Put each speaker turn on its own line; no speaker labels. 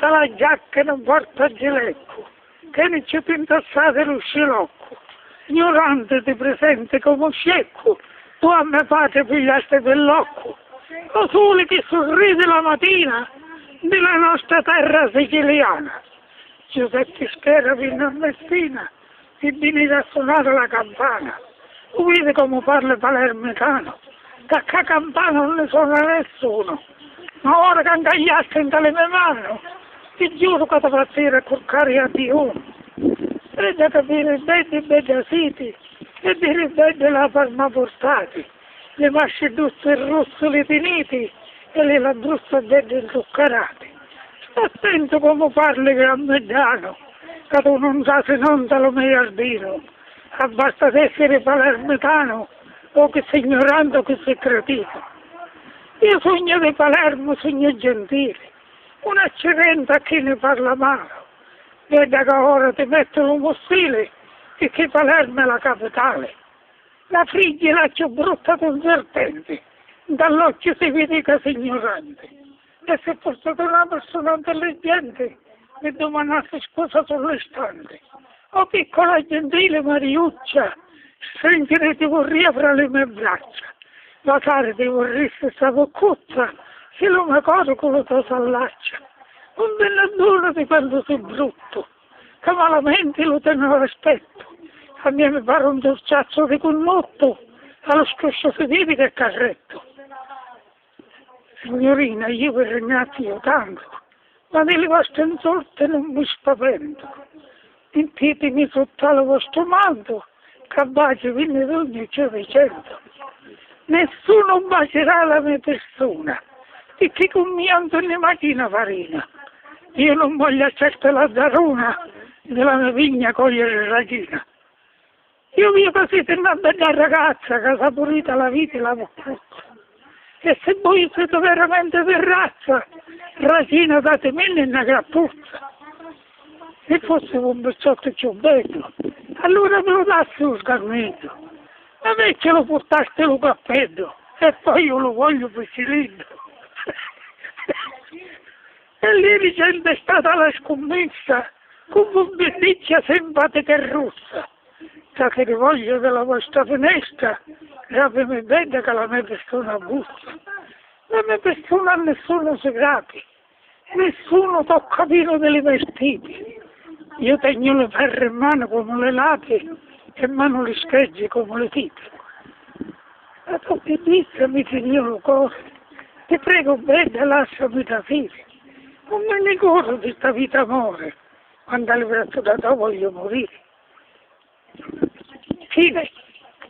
porta la giacca e non porta il gilecco, che ne ci pintassate lo scilocco, ignorante ti presente come scecco, tu a me fate pigliaste quell'occo, o sole che sorride la mattina nella nostra terra siciliana. Giuseppe Schera venne a Messina e venire a suonare la campana. Vede come parla palermitano, che a campana non ne suona nessuno. Ma ora che angagliaste in tale mie mani, ti giuro che ti faccio col carico di uno. Vedi capire bene bene siti e dire bene la palma portati, le masce d'usso e rossoli finiti e le lambruzze bene inzuccherate. Sta attento come parli grammedano, che tu non sai se non te lo miliardino. Basta essere palermitano o che sei ignorante o che sei cretino. Io sogno di Palermo, sogno gentile, un accidente a chi ne parla male. Vedi che ora ti mettono un stile e che Palermo è la capitale. La figlia la più brutta convertente, dall'occhio si vede che sei ignorante. E se fosse una persona intelligente, mi domandasse scusa sull'istante. Oh piccola gentile Mariuccia, stringere vorrei fra le mie braccia. La cara ti vorresti sta boccuzza, se lo mi coro con la tua sallaccia. Non te ne dura di quando sei brutto, che malamente lo tengo rispetto. A me mi pare un dolciaccio di connotto, allo scroscio si vede che carretto. Signorina, io vi ringrazio tanto, ma delle vostre insorte non mi spavento. Sentitemi sotto al vostro manto, che baci viene d'ogni Cinquecento. Nessuno bacerà la mia persona, perché con mio Antonio Macchina farina. Io non voglio certo la zaruna della mia vigna cogliere ragina. Io vi così tornando da ragazza che ha saporita la vita e la boccuzza. E se voi siete veramente per razza, ragina datemi una grappuzza. Se fosse un beccotto più bello, allora me lo dassi lo scarmento. A me ce lo portaste lo cappello e poi io lo voglio per cilindro. E lì è stata la scommessa con un bellizia simpatica e rossa. Da che ne voglio della vostra finestra, sapete bene che la mia persona bussa. La mia persona a nessuno si grapi, nessuno tocca vino delle vestiti. Io tengo le ferre in mano come le lati e in mano le schegge come le tipe. Ma tu ti dissami, signor cuore, ti prego bene, lasciami da fine. Non me ne corro di sta vita amore, quando al braccio da te voglio morire. Fine.